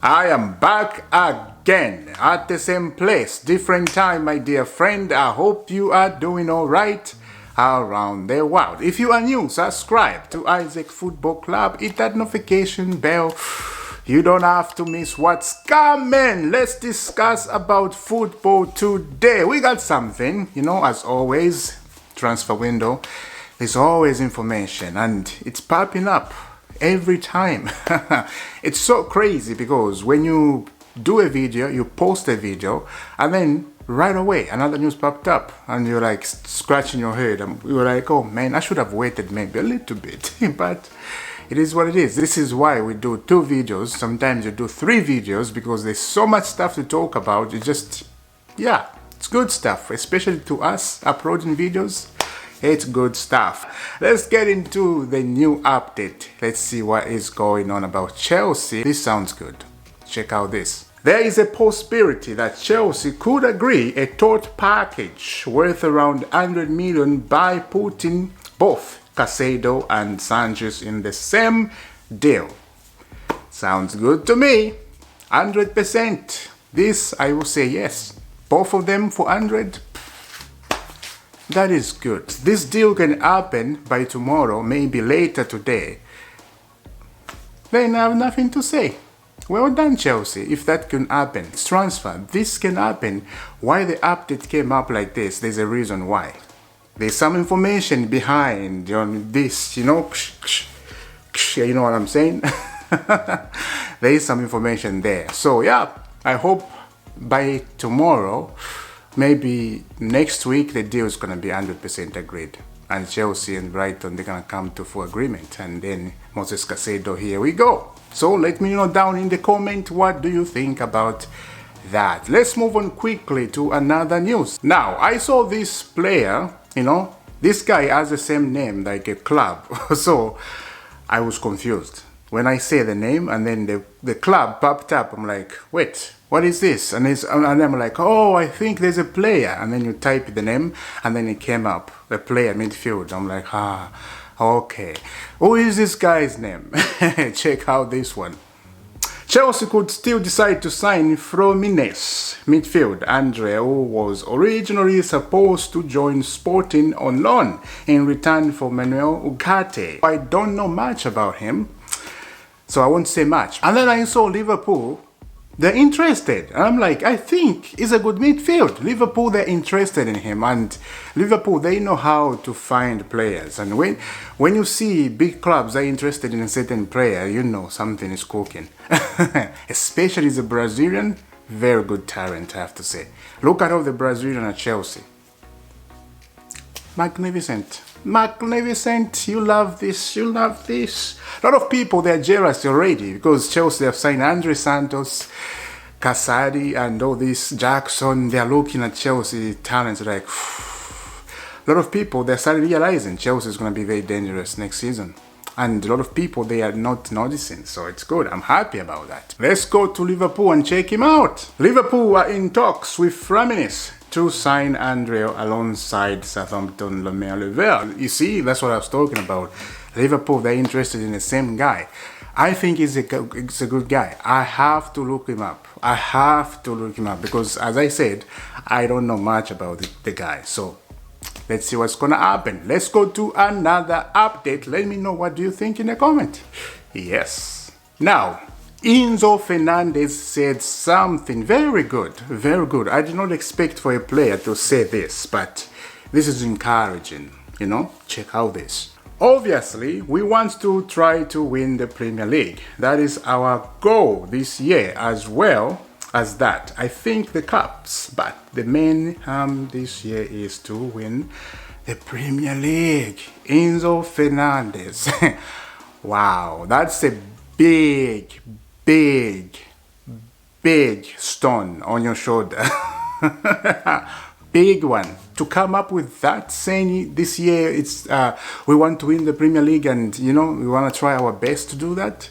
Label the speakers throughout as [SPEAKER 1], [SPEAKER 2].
[SPEAKER 1] I am back again at the same place, different time, my dear friend. I hope you are doing all right around the world. If you are new, subscribe to Isaac Football Club. Hit that notification bell. You don't have to miss what's coming. Let's discuss about football today. We got something, as always, transfer window. There's always information and it's popping up every time. It's so crazy because when you do a video, you post a video, and then right away another news popped up and you're like scratching your head and you're like, oh man, I should have waited maybe a little bit. But it is what it is. This is why we do 2 videos. Sometimes you do 3 videos because there's so much stuff to talk about. It's good stuff, especially to us uploading videos. It's good stuff. Let's get into the new update. Let's see what is going on about Chelsea. This sounds good. Check out this. There is a possibility that Chelsea could agree a total package worth around 100 million by putting both Casedo and Sanchez in the same deal. Sounds good to me. 100%. This, I will say yes. Both of them for 100. That is good. This deal can happen by tomorrow, maybe later today. Then I have nothing to say. Well done, Chelsea. If that can happen, it's transfer. This can happen. Why the update came up like this, there's a reason why. There's some information behind this, you know what I'm saying? There is some information there. So yeah, I hope by tomorrow, maybe next week, the deal is going to be 100% agreed. And Chelsea and Brighton, they're going to come to full agreement. And then Moses Casedo, here we go. So let me know down in the comment, what do you think about that? Let's move on quickly to another news. Now, I saw this player, this guy has the same name like a club. So I was confused. When I say the name and then the club popped up, I'm like, wait, what is this? And I'm like, oh, I think there's a player. And then you type the name and then it came up, the player midfield. I'm like, okay. Who is this guy's name? Check out this one. Chelsea could still decide to sign Fluminense midfield Andre, who was originally supposed to join Sporting on loan in return for Manuel Ugarte. I don't know much about him, so I won't say much. And then I saw Liverpool, they're interested. And I'm like, I think he's a good midfield. Liverpool, they're interested in him. And Liverpool, they know how to find players. And when you see big clubs are interested in a certain player, you know something is cooking. Especially the Brazilian, very good talent, I have to say. Look at all the Brazilian at Chelsea. Magnificent. Magnificent. You love this. You love this. A lot of people, they're jealous already because Chelsea have signed Andre Santos, Casedo, and all this Jackson. They're looking at Chelsea talents like a lot of people, they're starting realizing Chelsea is going to be very dangerous next season. And a lot of people, they are not noticing. So it's good. I'm happy about that. Let's go to Liverpool and check him out. Liverpool are in talks with Fluminense to sign Andre alongside Southampton Lemaire. You see, that's what I was talking about. Liverpool, they're interested in the same guy. I think he's a good guy. I have to look him up. I have to look him up because, as I said, I don't know much about the guy. So let's see what's going to happen. Let's go to another update. Let me know what do you think in the comment. Yes. Now, Enzo Fernandez said something very good, very good. I did not expect for a player to say this, but this is encouraging, Check out this. Obviously, we want to try to win the Premier League. That is our goal this year as well as that. I think the cups, but the main this year is to win the Premier League. Enzo Fernandez. Wow, that's a big stone on your shoulder. Big one. To come up with that, saying this year it's we want to win the Premier League and we want to try our best to do that.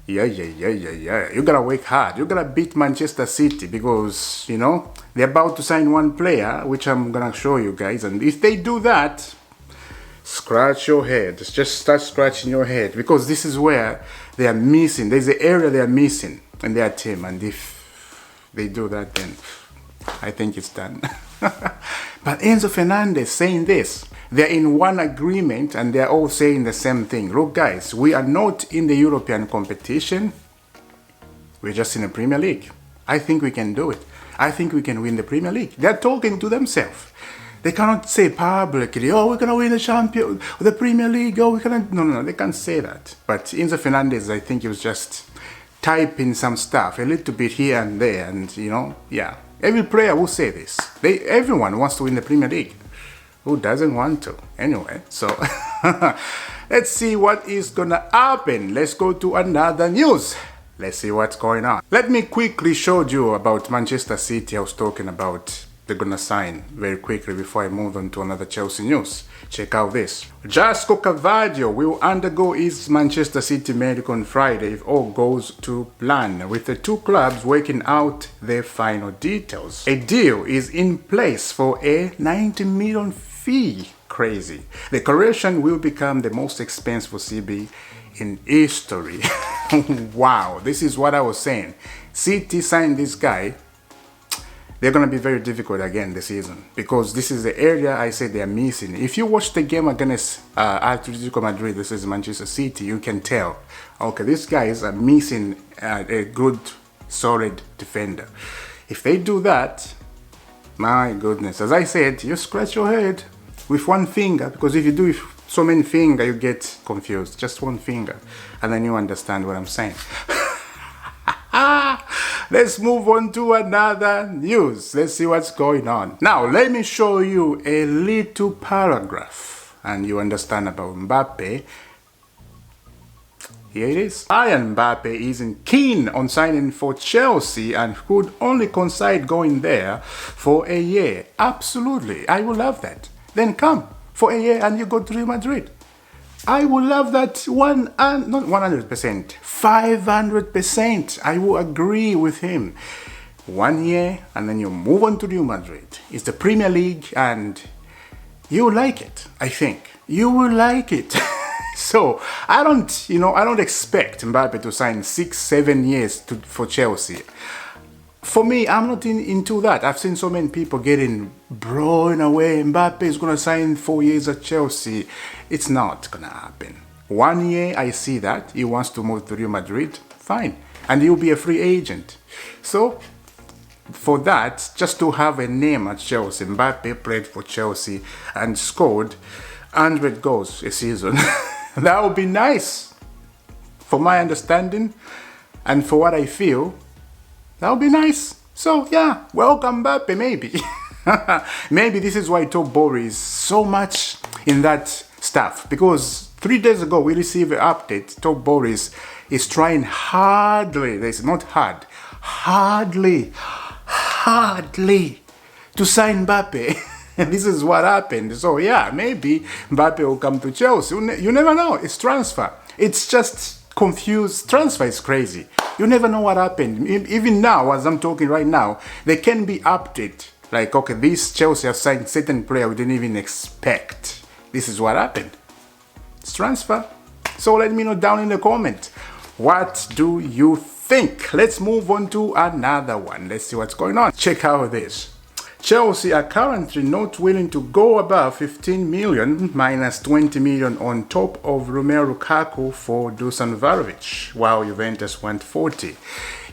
[SPEAKER 1] Yeah. You gotta work hard. You gotta beat Manchester City because they're about to sign one player, which I'm gonna show you guys. And if they do that, scratch your head. Just start scratching your head because this is where they are missing. There's an area they are missing. in their team, and if they do that, then I think it's done. But Enzo Fernandez saying this, they're in one agreement and they're all saying the same thing. Look guys, we are not in the European competition, we're just in the Premier League. I think we can do it. I think we can win the Premier League. They're talking to themselves. They cannot say publicly, oh, we're going to win the Premier League, oh, we cannot. No, they can't say that. But Enzo Fernandez, I think he was just typing some stuff, a little bit here and there, and yeah. Every player will say this. Everyone wants to win the Premier League. Who doesn't want to? Anyway, so let's see what is going to happen. Let's go to another news. Let's see what's going on. Let me quickly show you about Manchester City. I was talking about they're gonna sign very quickly before I move on to another Chelsea news. Check out this. Josko Carvalho will undergo his Manchester City medical on Friday if all goes to plan, with the two clubs working out their final details. A deal is in place for a 90 million fee. Crazy. The Croatian will become the most expensive CB in history. Wow, this is what I was saying. City signed this guy. They're going to be very difficult again this season, because this is the area I said they're missing. If you watch the game against Atletico Madrid, this is Manchester City, you can tell, okay, these guys are missing a good, solid defender. If they do that, my goodness, as I said, you scratch your head with one finger, because if you do with so many fingers, you get confused. Just one finger, and then you understand what I'm saying. Let's move on to another news. Let's see what's going on. Now, let me show you a little paragraph and you understand about Mbappe. Here it is. Bayern Mbappe isn't keen on signing for Chelsea and could only consider going there for a year. Absolutely, I would love that. Then come for a year and you go to Real Madrid. I would love that not 100%, 500%. I will agree with him. 1 year and then you move on to Real Madrid. It's the Premier League and you will like it, I think. You will like it. So I don't expect Mbappe to sign 6-7 years for Chelsea. For me, I'm not into that. I've seen so many people getting blown away. Mbappe is going to sign 4 years at Chelsea. It's not going to happen. 1 year, I see that. He wants to move to Real Madrid. Fine. And he'll be a free agent. So, for that, just to have a name at Chelsea, Mbappe played for Chelsea and scored 100 goals a season. That would be nice. For my understanding and for what I feel, that would be nice. So yeah, welcome Mbappe maybe. Maybe this is why Top Boris is so much in that stuff. Because 3 days ago we received an update. Top Boris is trying hardly, it's not hard, hardly to sign Mbappe. And this is what happened. So yeah, maybe Mbappe will come to Chelsea. You never know. It's transfer. It's just confused. Transfer is crazy. You never know what happened. Even now, as I'm talking right now, they can be updated. Like, okay, this Chelsea have signed certain player we didn't even expect. This is what happened. It's transfer. So let me know down in the comment. What do you think? Let's move on to another one. Let's see what's going on. Check out this. Chelsea are currently not willing to go above 15 million minus 20 million on top of Romelu Lukaku for Dusan Vlahovic, while Juventus want 40.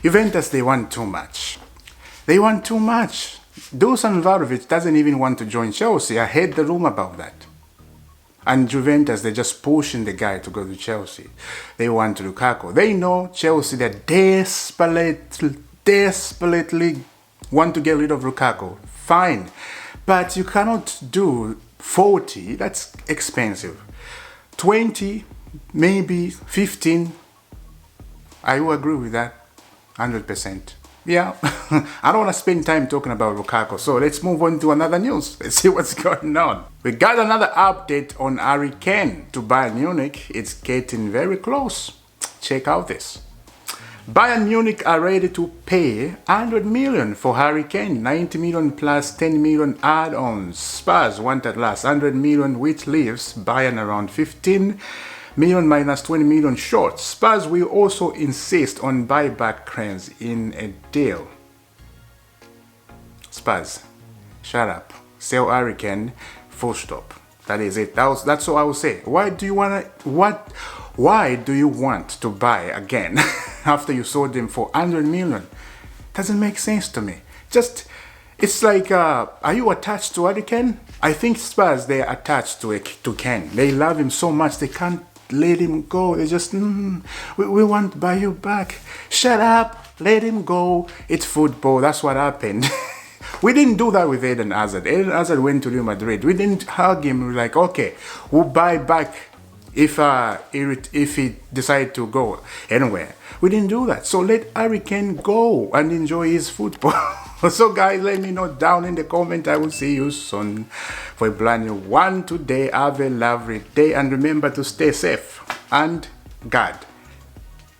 [SPEAKER 1] Juventus, they want too much. They want too much. Dusan Vlahovic doesn't even want to join Chelsea. I heard the rumor about that. And Juventus, they're just pushing the guy to go to Chelsea. They want Lukaku. They know Chelsea, they're desperately want to get rid of Lukaku. Fine. But you cannot do 40. That's expensive. 20, maybe 15. I will agree with that. 100%. Yeah. I don't want to spend time talking about Lukaku. So let's move on to another news. Let's see what's going on. We got another update on Harry Kane to Bayern Munich. It's getting very close. Check out this. Bayern Munich are ready to pay 100 million for Harry Kane, 90 million plus 10 million add-ons. Spurs want at last 100 million, which leaves Bayern around 15 million minus 20 million short. Spurs will also insist on buyback claims in a deal. Spurs, shut up. Sell Harry Kane, full stop. That is it. That's all I will say. Why do you want to buy again after you sold him for 100 million? Doesn't make sense to me. It's like, are you attached to Harry Kane? I think Spurs, they're attached to Kane. They love him so much they can't let him go. They just, we want to buy you back. Shut up, let him go. It's football. That's what happened. We didn't do that with Eden Hazard. Eden Hazard went to Real Madrid. We didn't hug him. We were like, okay, we'll buy back if he decided to go anywhere. We didn't do that. So let Harry Kane go and enjoy his football. So guys, let me know down in the comment. I will see you soon for a brand new one today. Have a lovely day and remember to stay safe and God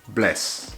[SPEAKER 1] bless.